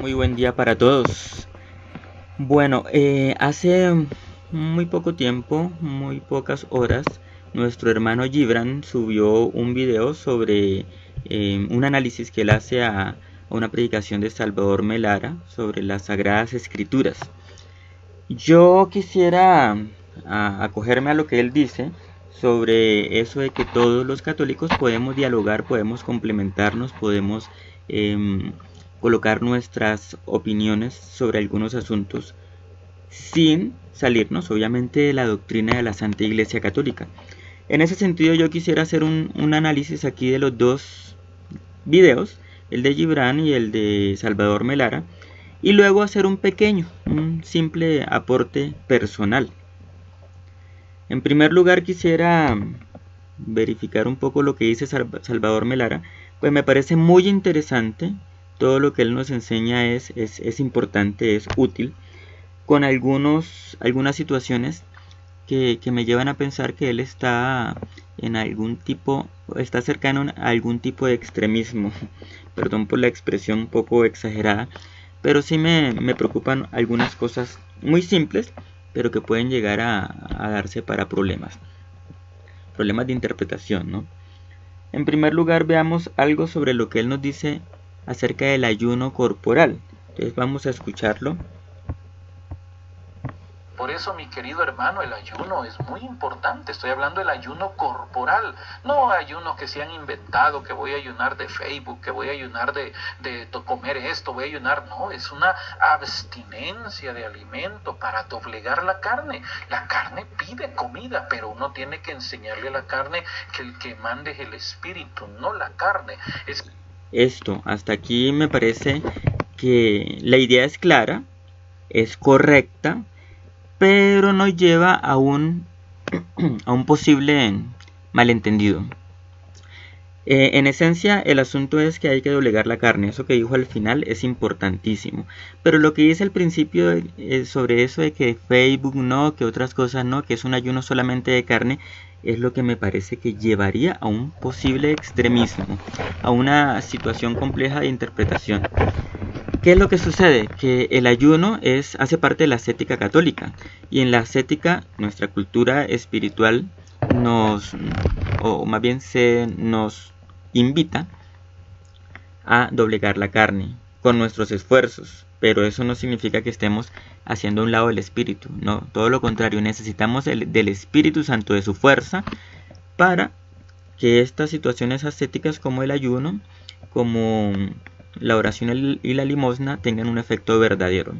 Muy buen día para todos. Bueno, hace muy poco tiempo, muy pocas horas, nuestro hermano Gibran subió un video sobre un análisis que él hace a una predicación de Salvador Melara sobre las Sagradas Escrituras. Yo quisiera acogerme a lo que él dice sobre eso de que todos los católicos podemos dialogar, podemos complementarnos, podemos em, colocar nuestras opiniones sobre algunos asuntos sin salirnos obviamente de la doctrina de la Santa Iglesia Católica. En ese sentido yo quisiera hacer un análisis aquí de los dos videos, el de Gibran y el de Salvador Melara, y luego hacer un simple aporte personal. En primer lugar quisiera verificar un poco lo que dice Salvador Melara, pues me parece muy interesante, todo lo que él nos enseña es importante, es útil, con algunas situaciones que me llevan a pensar que él está está cercano a algún tipo de extremismo, perdón por la expresión un poco exagerada, pero sí me preocupan algunas cosas muy simples, pero que pueden llegar a darse para problemas de interpretación, ¿no? En primer lugar, veamos algo sobre lo que él nos dice acerca del ayuno corporal. Entonces vamos a escucharlo. Por eso, mi querido hermano, el ayuno es muy importante. Estoy hablando del ayuno corporal, no ayuno que se han inventado, que voy a ayunar de Facebook, que voy a ayunar de comer esto, voy a ayunar. No, es una abstinencia de alimento para doblegar la carne. La carne pide comida, pero uno tiene que enseñarle a la carne que el que mande es el espíritu, no la carne. Esto, hasta aquí me parece que la idea es clara, es correcta, pero nos lleva a un posible malentendido. En esencia, el asunto es que hay que doblegar la carne. Eso que dijo al final es importantísimo. Pero lo que dice al principio sobre eso de que Facebook no, que otras cosas no, que es un ayuno solamente de carne, es lo que me parece que llevaría a un posible extremismo, a una situación compleja de interpretación. ¿Qué es lo que sucede? Que el ayuno hace parte de la ascética católica, y en la ascética nuestra cultura espiritual nos invita a doblegar la carne con nuestros esfuerzos, pero eso no significa que estemos haciendo a un lado el espíritu, no, todo lo contrario, necesitamos del Espíritu Santo, de su fuerza, para que estas situaciones ascéticas como el ayuno, como la oración y la limosna tengan un efecto verdadero.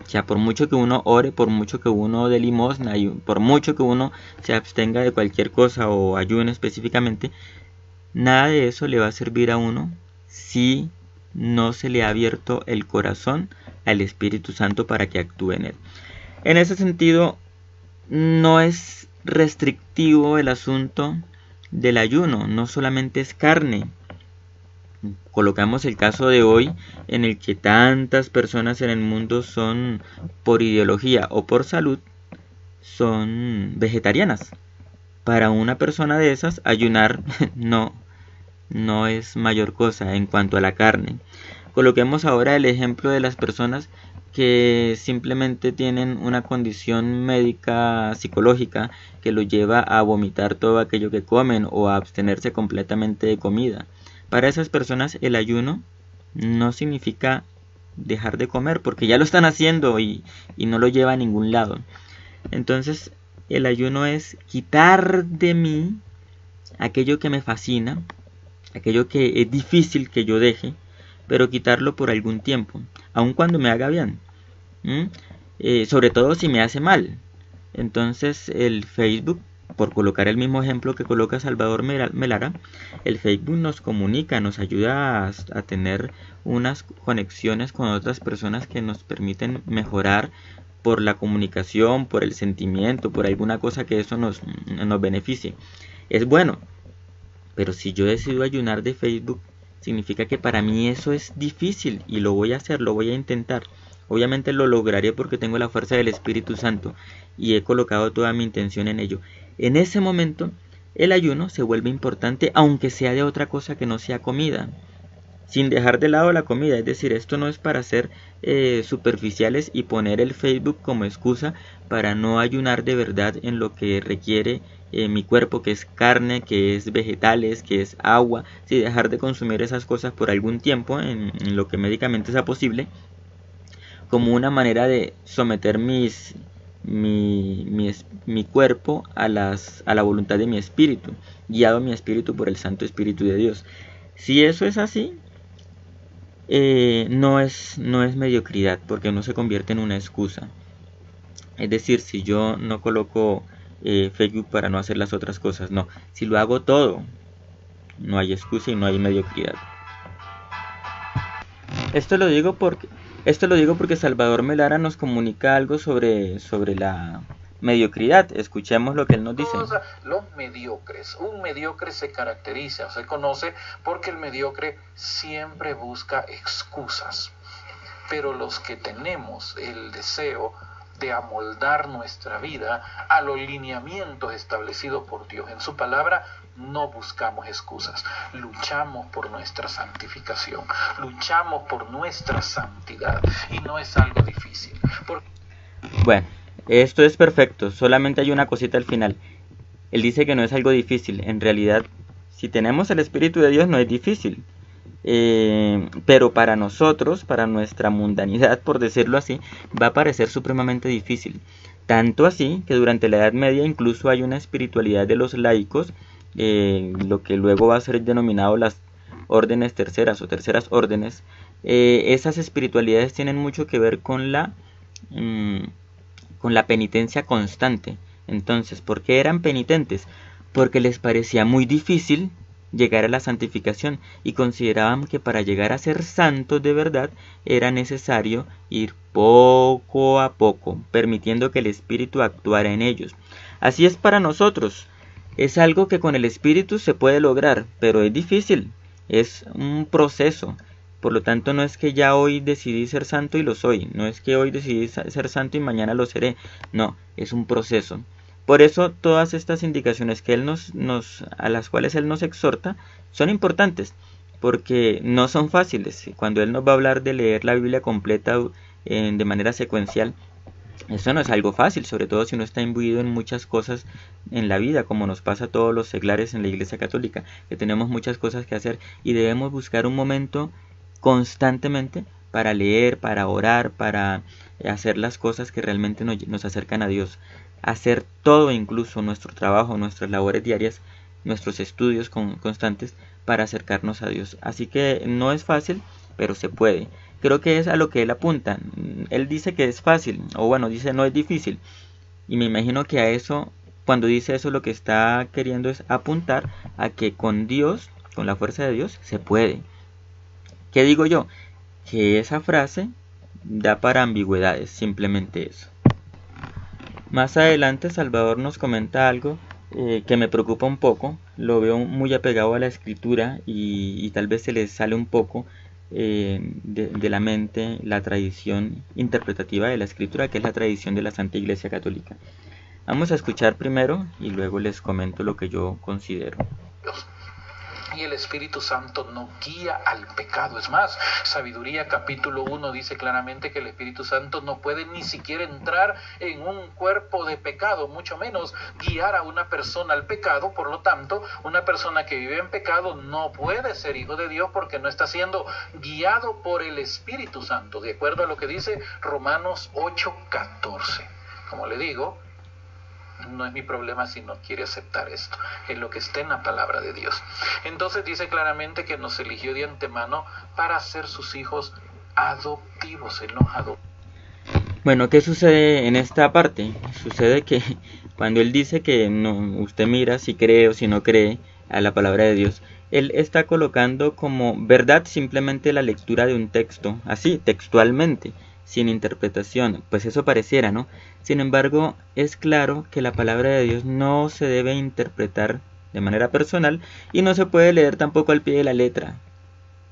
O sea, por mucho que uno ore, por mucho que uno dé limosna y por mucho que uno se abstenga de cualquier cosa o ayune específicamente, nada de eso le va a servir a uno si no se le ha abierto el corazón al Espíritu Santo para que actúe en él. En ese sentido, no es restrictivo el asunto del ayuno, no solamente es carne. Colocamos el caso de hoy en el que tantas personas en el mundo son, por ideología o por salud, son vegetarianas. Para una persona de esas, ayunar no es mayor cosa en cuanto a la carne. Coloquemos ahora el ejemplo de las personas que simplemente tienen una condición médica psicológica que los lleva a vomitar todo aquello que comen o a abstenerse completamente de comida. Para esas personas el ayuno no significa dejar de comer, porque ya lo están haciendo y no lo lleva a ningún lado. Entonces el ayuno es quitar de mí aquello que me fascina, aquello que es difícil que yo deje, pero quitarlo por algún tiempo, aun cuando me haga bien, sobre todo si me hace mal. Entonces el Facebook, por colocar el mismo ejemplo que coloca Salvador Melara, el Facebook nos comunica, nos ayuda a tener unas conexiones con otras personas que nos permiten mejorar por la comunicación, por el sentimiento, por alguna cosa que eso nos beneficie. Es bueno, pero si yo decido ayunar de Facebook, significa que para mí eso es difícil y lo voy a hacer, lo voy a intentar. Obviamente lo lograré porque tengo la fuerza del Espíritu Santo y he colocado toda mi intención en ello. En ese momento, el ayuno se vuelve importante, aunque sea de otra cosa que no sea comida. sin dejar de lado la comida. Es decir, esto no es para ser superficiales y poner el Facebook como excusa para no ayunar de verdad en lo que requiere mi cuerpo, que es carne, que es vegetales, que es agua. Sí, dejar de consumir esas cosas por algún tiempo en lo que médicamente sea posible, como una manera de someter mi cuerpo a la voluntad de mi espíritu, guiado mi espíritu por el Santo Espíritu de Dios. Si eso es así, no es mediocridad, porque no se convierte en una excusa. Es decir, si yo no coloco Facebook para no hacer las otras cosas, no. Si lo hago todo, no hay excusa y no hay mediocridad. Esto lo digo porque Salvador Melara nos comunica algo sobre la mediocridad. Escuchemos lo que él nos dice. Los mediocres. Un mediocre se caracteriza, se conoce porque el mediocre siempre busca excusas. Pero los que tenemos el deseo de amoldar nuestra vida a los lineamientos establecidos por Dios en su palabra, no buscamos excusas, luchamos por nuestra santificación, luchamos por nuestra santidad, y no es algo difícil. Bueno, esto es perfecto, solamente hay una cosita al final. Él dice que no es algo difícil. En realidad, si tenemos el Espíritu de Dios, no es difícil. Pero para nosotros, para nuestra mundanidad, por decirlo así, va a parecer supremamente difícil. Tanto así que durante la Edad Media incluso hay una espiritualidad de los laicos, lo que luego va a ser denominado las órdenes terceras o terceras órdenes. Esas espiritualidades tienen mucho que ver con la penitencia constante. Entonces, ¿por qué eran penitentes? Porque les parecía muy difícil llegar a la santificación y consideraban que para llegar a ser santos de verdad era necesario ir poco a poco, permitiendo que el Espíritu actuara en ellos. Así es para nosotros. Es algo que con el Espíritu se puede lograr, pero es difícil, es un proceso. Por lo tanto, no es que ya hoy decidí ser santo y lo soy, no es que hoy decidí ser santo y mañana lo seré, no, es un proceso. Por eso todas estas indicaciones que él a las cuales él nos exhorta son importantes, porque no son fáciles. Cuando él nos va a hablar de leer la Biblia completa de manera secuencial, eso no es algo fácil, sobre todo si uno está imbuido en muchas cosas en la vida, como nos pasa a todos los seglares en la Iglesia Católica, que tenemos muchas cosas que hacer y debemos buscar un momento constantemente para leer, para orar, para hacer las cosas que realmente nos acercan a Dios. Hacer todo, incluso nuestro trabajo, nuestras labores diarias, nuestros estudios constantes para acercarnos a Dios. Así que no es fácil, pero se puede. Creo que es a lo que él apunta. Él dice que es fácil, o bueno, dice no es difícil. Y me imagino que a eso, cuando dice eso, lo que está queriendo es apuntar a que con Dios, con la fuerza de Dios, se puede. ¿Qué digo yo? Que esa frase da para ambigüedades, simplemente eso. Más adelante Salvador nos comenta algo que me preocupa un poco. Lo veo muy apegado a la escritura y tal vez se le sale un poco de la mente la tradición interpretativa de la escritura, que es la tradición de la Santa Iglesia Católica. Vamos a escuchar primero y luego les comento lo que yo considero. Y el Espíritu Santo no guía al pecado. Es más, Sabiduría capítulo 1 dice claramente que el Espíritu Santo no puede ni siquiera entrar en un cuerpo de pecado, mucho menos guiar a una persona al pecado. Por lo tanto, una persona que vive en pecado no puede ser hijo de Dios porque no está siendo guiado por el Espíritu Santo, de acuerdo a lo que dice Romanos 8:14. Como le digo, no es mi problema si no quiere aceptar esto, es lo que está en la palabra de Dios. Entonces dice claramente que nos eligió de antemano para ser sus hijos adoptivos. Él nos adoptó. Bueno, ¿qué sucede en esta parte? Sucede que cuando él dice que no, usted mira si cree o si no cree a la palabra de Dios, él está colocando como verdad simplemente la lectura de un texto, así, textualmente, sin interpretación. Pues eso pareciera, ¿no? Sin embargo, es claro que la palabra de Dios no se debe interpretar de manera personal y no se puede leer tampoco al pie de la letra.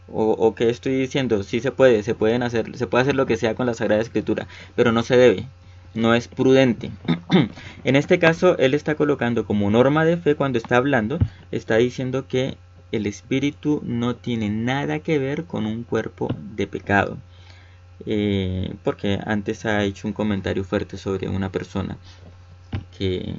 O que estoy diciendo, sí se puede hacer lo que sea con la Sagrada Escritura, pero no se debe, no es prudente. En este caso, él está colocando como norma de fe cuando está hablando, está diciendo que el espíritu no tiene nada que ver con un cuerpo de pecado. Porque antes ha hecho un comentario fuerte sobre una persona que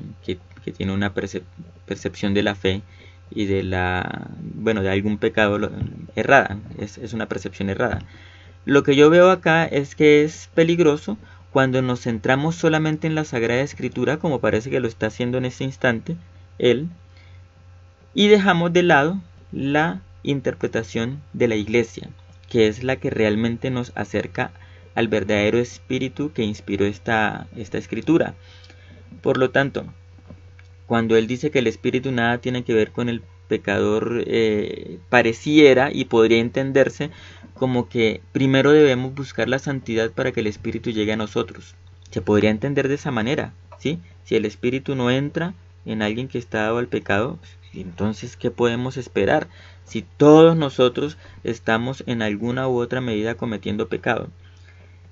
tiene una percepción de la fe y de de algún pecado errada. Es una percepción errada. Lo que yo veo acá es que es peligroso cuando nos centramos solamente en la Sagrada Escritura, como parece que lo está haciendo en este instante él, y dejamos de lado la interpretación de la Iglesia, que es la que realmente nos acerca al verdadero espíritu que inspiró esta escritura. Por lo tanto, cuando él dice que el espíritu nada tiene que ver con el pecador, pareciera y podría entenderse como que primero debemos buscar la santidad para que el espíritu llegue a nosotros. Se podría entender de esa manera, ¿sí? Si el espíritu no entra en alguien que está dado al pecado, entonces ¿qué podemos esperar si todos nosotros estamos en alguna u otra medida cometiendo pecado?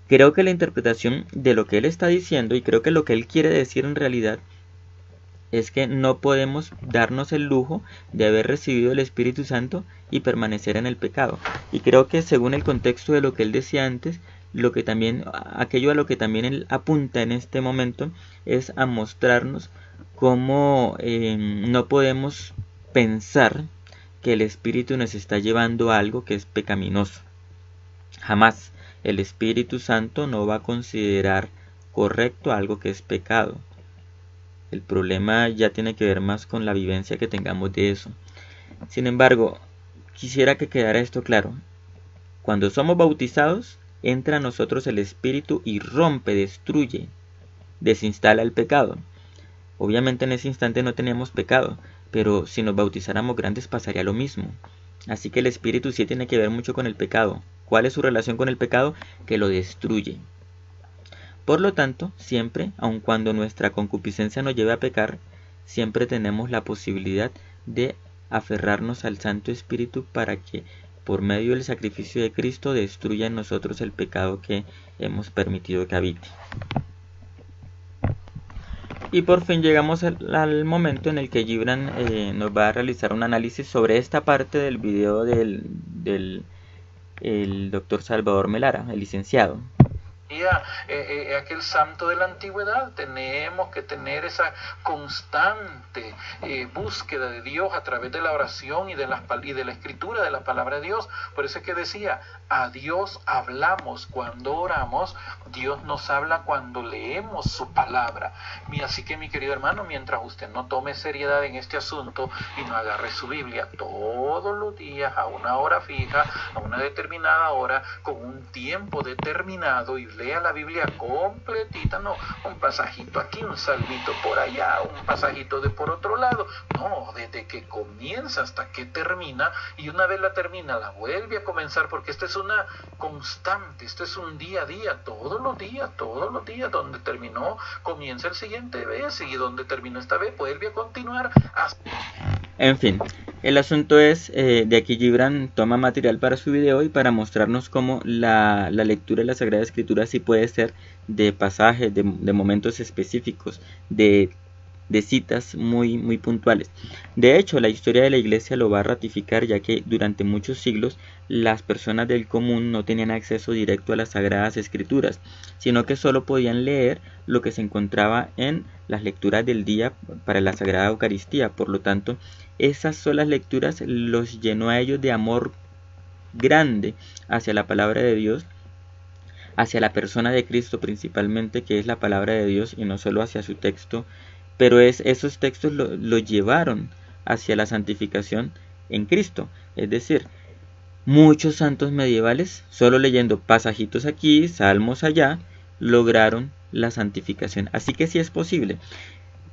Creo que la interpretación de lo que él está diciendo, y creo que lo que él quiere decir en realidad, es que no podemos darnos el lujo de haber recibido el Espíritu Santo y permanecer en el pecado. Y creo que según el contexto de lo que él decía antes, aquello a lo que también él apunta en este momento es a mostrarnos cómo no podemos pensar que el Espíritu nos está llevando a algo que es pecaminoso. Jamás. El Espíritu Santo no va a considerar correcto algo que es pecado. El problema ya tiene que ver más con la vivencia que tengamos de eso. Sin embargo, quisiera que quedara esto claro. Cuando somos bautizados, entra a nosotros el Espíritu y rompe, destruye, desinstala el pecado. Obviamente en ese instante no teníamos pecado, pero si nos bautizáramos grandes pasaría lo mismo. Así que el Espíritu sí tiene que ver mucho con el pecado. ¿Cuál es su relación con el pecado? Que lo destruye. Por lo tanto, siempre, aun cuando nuestra concupiscencia nos lleve a pecar, siempre tenemos la posibilidad de aferrarnos al Santo Espíritu para que, por medio del sacrificio de Cristo, destruya en nosotros el pecado que hemos permitido que habite. Y por fin llegamos al momento en el que Gibran nos va a realizar un análisis sobre esta parte del video del doctor Salvador Melara, el licenciado. Aquel santo de la antigüedad. Tenemos que tener esa constante búsqueda de Dios a través de la oración y de la escritura de la palabra de Dios. Por eso es que decía, a Dios hablamos cuando oramos, Dios nos habla cuando leemos su palabra. Así que mi querido hermano, mientras usted no tome seriedad en este asunto y no agarre su Biblia todos los días a una hora fija, a una determinada hora, con un tiempo determinado, y lea la Biblia completita, no un pasajito aquí, un salmito por allá, un pasajito de por otro lado, no, desde que comienza hasta que termina, y una vez la termina la vuelve a comenzar, porque esta es una constante, esto es un día a día, todos los días, donde terminó comienza el siguiente vez, y donde terminó esta vez vuelve a continuar hasta... En fin, el asunto es, de aquí Gibran toma material para su video y para mostrarnos cómo la lectura de la Sagrada Escritura sí puede ser de pasajes, de momentos específicos, de citas muy, muy puntuales. De hecho, la historia de la Iglesia lo va a ratificar, ya que durante muchos siglos las personas del común no tenían acceso directo a las Sagradas Escrituras, sino que solo podían leer lo que se encontraba en las lecturas del día para la Sagrada Eucaristía. Por lo tanto, esas solas lecturas los llenó a ellos de amor grande hacia la palabra de Dios, hacia la persona de Cristo principalmente, que es la palabra de Dios, y no solo hacia su texto, pero esos textos lo llevaron hacia la santificación en Cristo. Es decir, muchos santos medievales, solo leyendo pasajitos aquí, salmos allá, lograron la santificación. Así que sí es posible,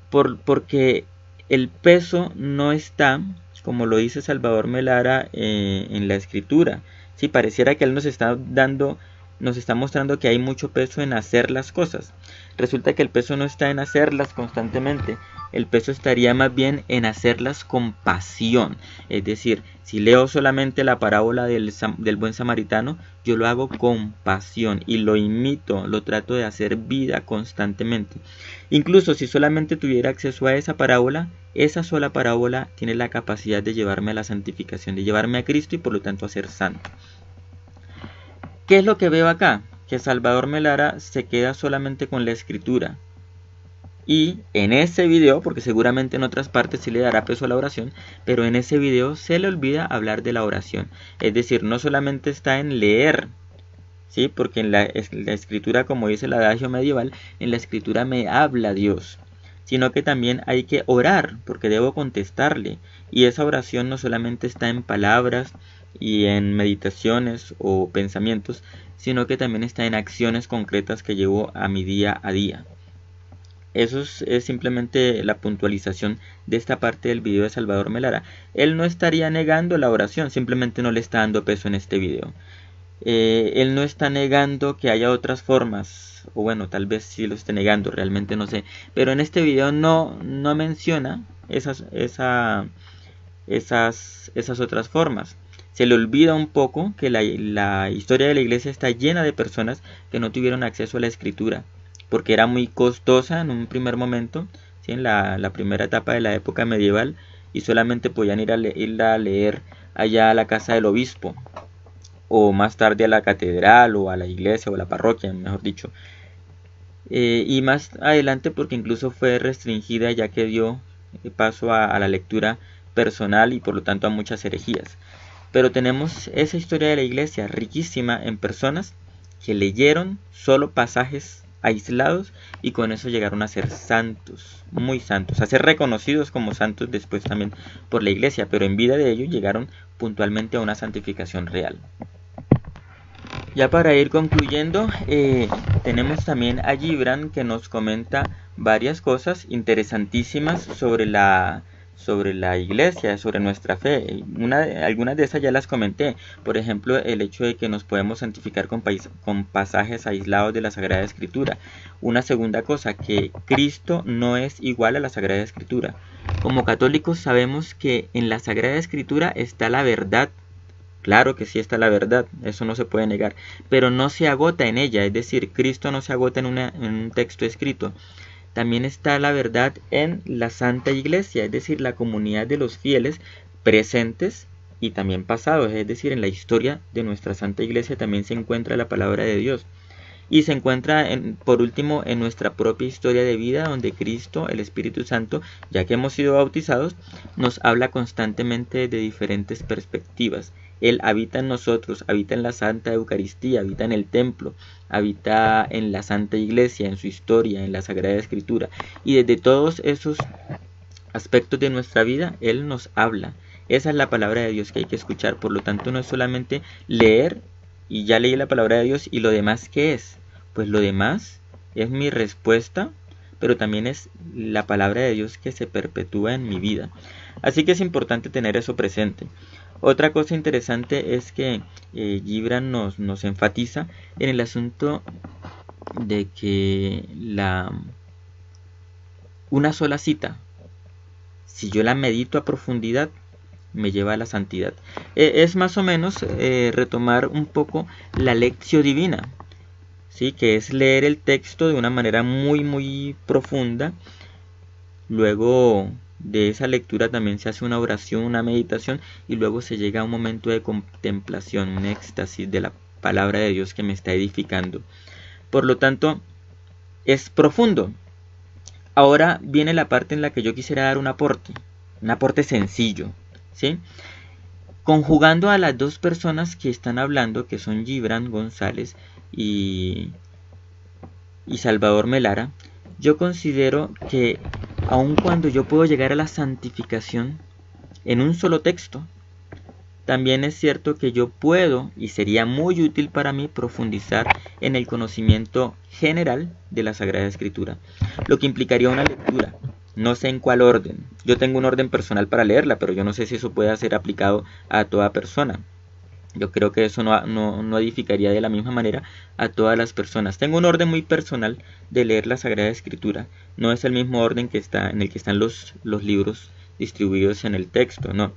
porque el peso no está, como lo dice Salvador Melara, en la Escritura. Sí, pareciera que él nos está dando nos está mostrando que hay mucho peso en hacer las cosas. Resulta que el peso no está en hacerlas constantemente, el peso estaría más bien en hacerlas con pasión. Es decir, si leo solamente la parábola del buen samaritano, yo lo hago con pasión y lo imito, lo trato de hacer vida constantemente. Incluso si solamente tuviera acceso a esa parábola, esa sola parábola tiene la capacidad de llevarme a la santificación, de llevarme a Cristo y por lo tanto a ser santo. ¿Qué es lo que veo acá? Que Salvador Melara se queda solamente con la escritura. Y en ese video, porque seguramente en otras partes sí le dará peso a la oración, pero en ese video se le olvida hablar de la oración. Es decir, no solamente está en leer, ¿sí? Porque en la escritura, como dice el adagio medieval, en la escritura me habla Dios, sino que también hay que orar, porque debo contestarle. Y esa oración no solamente está en palabras y en meditaciones o pensamientos, sino que también está en acciones concretas que llevo a mi día a día. Eso es simplemente la puntualización de esta parte del video de Salvador Melara. Él no estaría negando la oración, simplemente no le está dando peso en este video. Él no está negando que haya otras formas, o bueno, tal vez sí lo esté negando, realmente no sé. Pero en este video no menciona esas otras formas. Se le olvida un poco que la historia de la iglesia está llena de personas que no tuvieron acceso a la escritura, porque era muy costosa en un primer momento, ¿sí? En la primera etapa de la época medieval, y solamente podían ir a leer allá a la casa del obispo, o más tarde a la catedral, o a la iglesia, o a la parroquia, mejor dicho. Y más adelante porque incluso fue restringida, ya que dio paso a la lectura personal y por lo tanto a muchas herejías. Pero tenemos esa historia de la iglesia riquísima en personas que leyeron solo pasajes aislados y con eso llegaron a ser santos, muy santos, a ser reconocidos como santos después también por la iglesia, pero en vida de ellos llegaron puntualmente a una santificación real. Ya para ir concluyendo, tenemos también a Gibran, que nos comenta varias cosas interesantísimas sobre la iglesia, sobre nuestra fe. Algunas de esas ya las comenté. Por ejemplo, el hecho de que nos podemos santificar con pasajes aislados de la Sagrada Escritura. Una segunda cosa, que Cristo no es igual a la Sagrada Escritura. Como católicos sabemos que en la Sagrada Escritura está la verdad. Claro que sí está la verdad, eso no se puede negar, pero no se agota en ella, es decir, Cristo no se agota en un texto escrito. También está la verdad en la Santa Iglesia, es decir, la comunidad de los fieles presentes y también pasados, es decir, en la historia de nuestra Santa Iglesia también se encuentra la palabra de Dios. Y se encuentra, por último, en nuestra propia historia de vida, donde Cristo, el Espíritu Santo, ya que hemos sido bautizados, nos habla constantemente de diferentes perspectivas. Él habita en nosotros, habita en la Santa Eucaristía, habita en el templo, habita en la Santa Iglesia, en su historia, en la Sagrada Escritura. Y desde todos esos aspectos de nuestra vida, Él nos habla. Esa es la palabra de Dios que hay que escuchar. Por lo tanto, no es solamente leer y ya leí la palabra de Dios y lo demás, ¿qué es? Pues lo demás es mi respuesta, pero también es la palabra de Dios que se perpetúa en mi vida. Así que es importante tener eso presente. Otra cosa interesante es que Gibran nos enfatiza en el asunto de que una sola cita, si yo la medito a profundidad, me lleva a la santidad. Es más o menos retomar un poco la lección divina, ¿sí? Que es leer el texto de una manera muy profunda. Luego de esa lectura también se hace una oración, una meditación, y luego se llega a un momento de contemplación, un éxtasis de la palabra de Dios que me está edificando. Por lo tanto, es profundo. Ahora viene la parte en la que yo quisiera dar un aporte sencillo, ¿sí? Conjugando a las dos personas que están hablando, que son Gibran González y Salvador Melara, yo considero que aun cuando yo puedo llegar a la santificación en un solo texto, también es cierto que yo puedo, y sería muy útil para mí, profundizar en el conocimiento general de la Sagrada Escritura, lo que implicaría una lectura. No sé en cuál orden. Yo tengo un orden personal para leerla, pero yo no sé si eso puede ser aplicado a toda persona. Yo creo que eso no edificaría de la misma manera a todas las personas. Tengo un orden muy personal de leer la Sagrada Escritura. No es el mismo orden en el que están los libros distribuidos en el texto, no.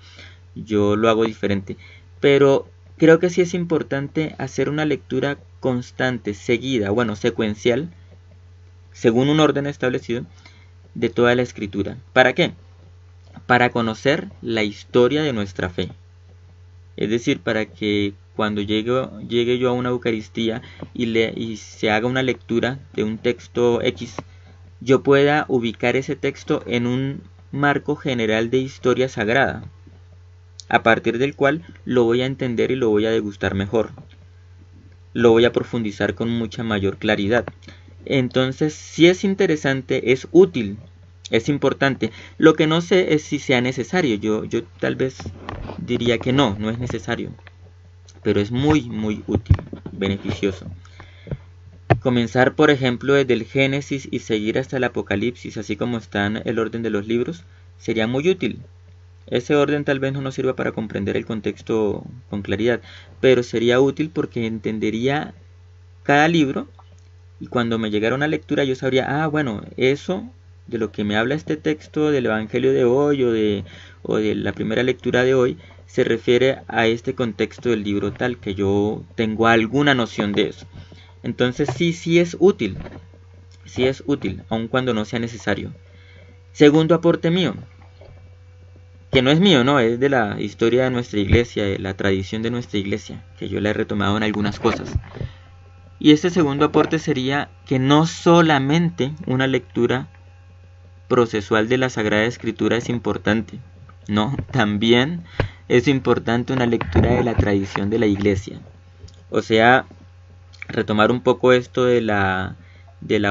Yo lo hago diferente. Pero creo que sí es importante hacer una lectura constante, seguida, secuencial, según un orden establecido, de toda la Escritura. ¿Para qué? Para conocer la historia de nuestra fe. Es decir, para que cuando llegue yo a una Eucaristía y se haga una lectura de un texto X, yo pueda ubicar ese texto en un marco general de historia sagrada, a partir del cual lo voy a entender y lo voy a degustar mejor. Lo voy a profundizar con mucha mayor claridad. Entonces, si es interesante, es útil, es importante. Lo que no sé es si sea necesario. Yo tal vez diría que no es necesario, pero es muy útil, beneficioso. Comenzar, por ejemplo, desde el Génesis y seguir hasta el Apocalipsis, así como está en el orden de los libros, sería muy útil. Ese orden tal vez no nos sirva para comprender el contexto con claridad, pero sería útil porque entendería cada libro, y cuando me llegara una lectura yo sabría, eso de lo que me habla este texto del Evangelio de hoy o de la primera lectura de hoy se refiere a este contexto del libro tal, que yo tengo alguna noción de eso. Entonces sí es útil, aun cuando no sea necesario. Segundo aporte mío, que no es mío, no, es de la historia de nuestra iglesia, de la tradición de nuestra iglesia, que yo la he retomado en algunas cosas. Y este segundo aporte sería que no solamente una lectura procesual de la Sagrada Escritura es importante, no, también es importante una lectura de la tradición de la iglesia. O sea, retomar un poco esto de la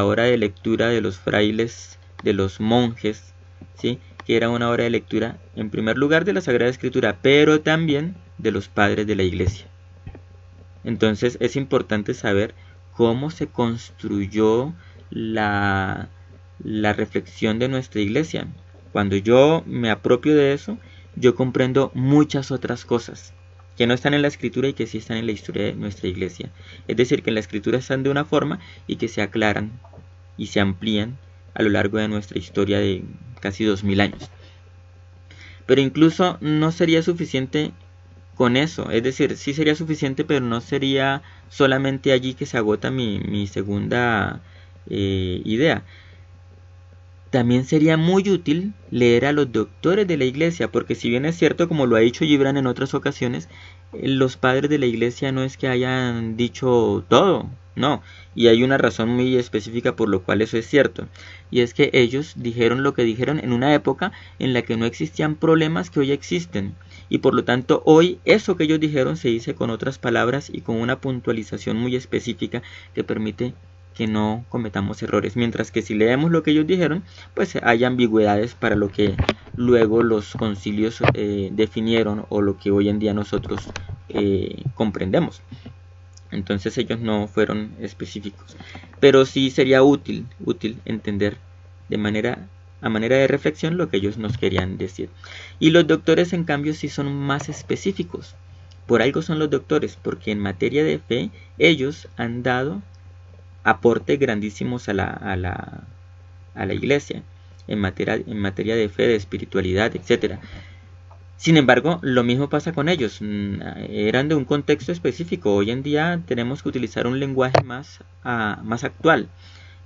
hora de lectura de los frailes, de los monjes, ¿sí? Que era una hora de lectura, en primer lugar, de la Sagrada Escritura, pero también de los padres de la iglesia. Entonces es importante saber cómo se construyó la reflexión de nuestra iglesia. Cuando yo me apropio de eso, yo comprendo muchas otras cosas que no están en la Escritura y que sí están en la historia de nuestra iglesia. Es decir, que en la Escritura están de una forma y que se aclaran y se amplían a lo largo de nuestra historia de casi 2000 años. Pero incluso no sería suficiente con eso, es decir, sí sería suficiente, pero no sería solamente allí que se agota mi segunda idea. También sería muy útil leer a los doctores de la iglesia, porque si bien es cierto, como lo ha dicho Gibran en otras ocasiones, los padres de la iglesia no es que hayan dicho todo, no, y hay una razón muy específica por lo cual eso es cierto, y es que ellos dijeron lo que dijeron en una época en la que no existían problemas que hoy existen, y por lo tanto hoy eso que ellos dijeron se dice con otras palabras y con una puntualización muy específica que permite que no cometamos errores, mientras que si leemos lo que ellos dijeron, pues hay ambigüedades para lo que luego los concilios definieron o lo que hoy en día nosotros comprendemos. Entonces ellos no fueron específicos, pero sí sería útil entender a manera de reflexión lo que ellos nos querían decir. Y los doctores, en cambio, sí son más específicos. Por algo son los doctores, porque en materia de fe ellos han dado aportes grandísimos a la iglesia en materia de fe, de espiritualidad, etc. Sin embargo, lo mismo pasa con ellos. Eran de un contexto específico. Hoy en día tenemos que utilizar un lenguaje más actual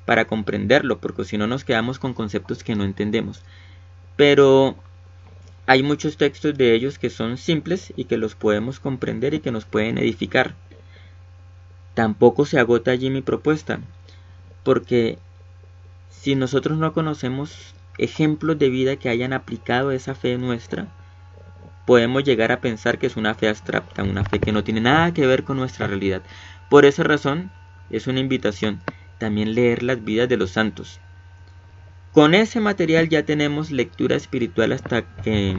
para comprenderlo, porque si no nos quedamos con conceptos que no entendemos. Pero hay muchos textos de ellos que son simples y que los podemos comprender y que nos pueden edificar. Tampoco se agota allí mi propuesta, porque si nosotros no conocemos ejemplos de vida que hayan aplicado esa fe nuestra, podemos llegar a pensar que es una fe abstracta, una fe que no tiene nada que ver con nuestra realidad. Por esa razón, es una invitación también leer las vidas de los santos. Con ese material ya tenemos lectura espiritual hasta que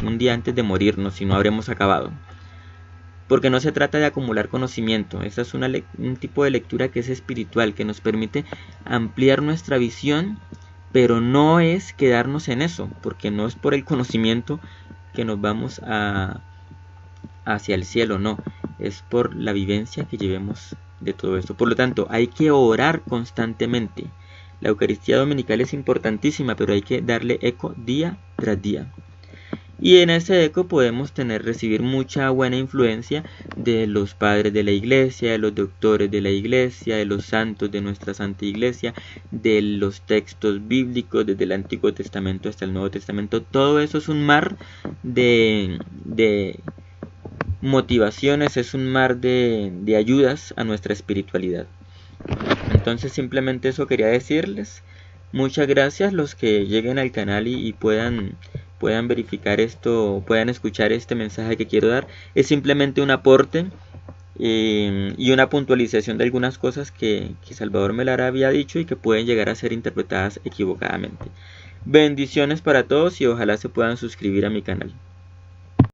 un día antes de morirnos, si no habremos acabado. Porque no se trata de acumular conocimiento, esta es un tipo de lectura que es espiritual, que nos permite ampliar nuestra visión, pero no es quedarnos en eso, porque no es por el conocimiento que nos vamos a hacia el cielo, no, es por la vivencia que llevemos de todo esto. Por lo tanto, hay que orar constantemente. La Eucaristía dominical es importantísima, pero hay que darle eco día tras día. Y en ese eco podemos recibir mucha buena influencia de los padres de la iglesia, de los doctores de la iglesia, de los santos de nuestra Santa Iglesia, de los textos bíblicos desde el Antiguo Testamento hasta el Nuevo Testamento. Todo eso es un mar de motivaciones, es un mar de ayudas a nuestra espiritualidad. Entonces simplemente eso quería decirles. Muchas gracias los que lleguen al canal y puedan verificar esto, puedan escuchar este mensaje que quiero dar. Es simplemente un aporte y una puntualización de algunas cosas que Salvador Melara había dicho y que pueden llegar a ser interpretadas equivocadamente. Bendiciones para todos y ojalá se puedan suscribir a mi canal.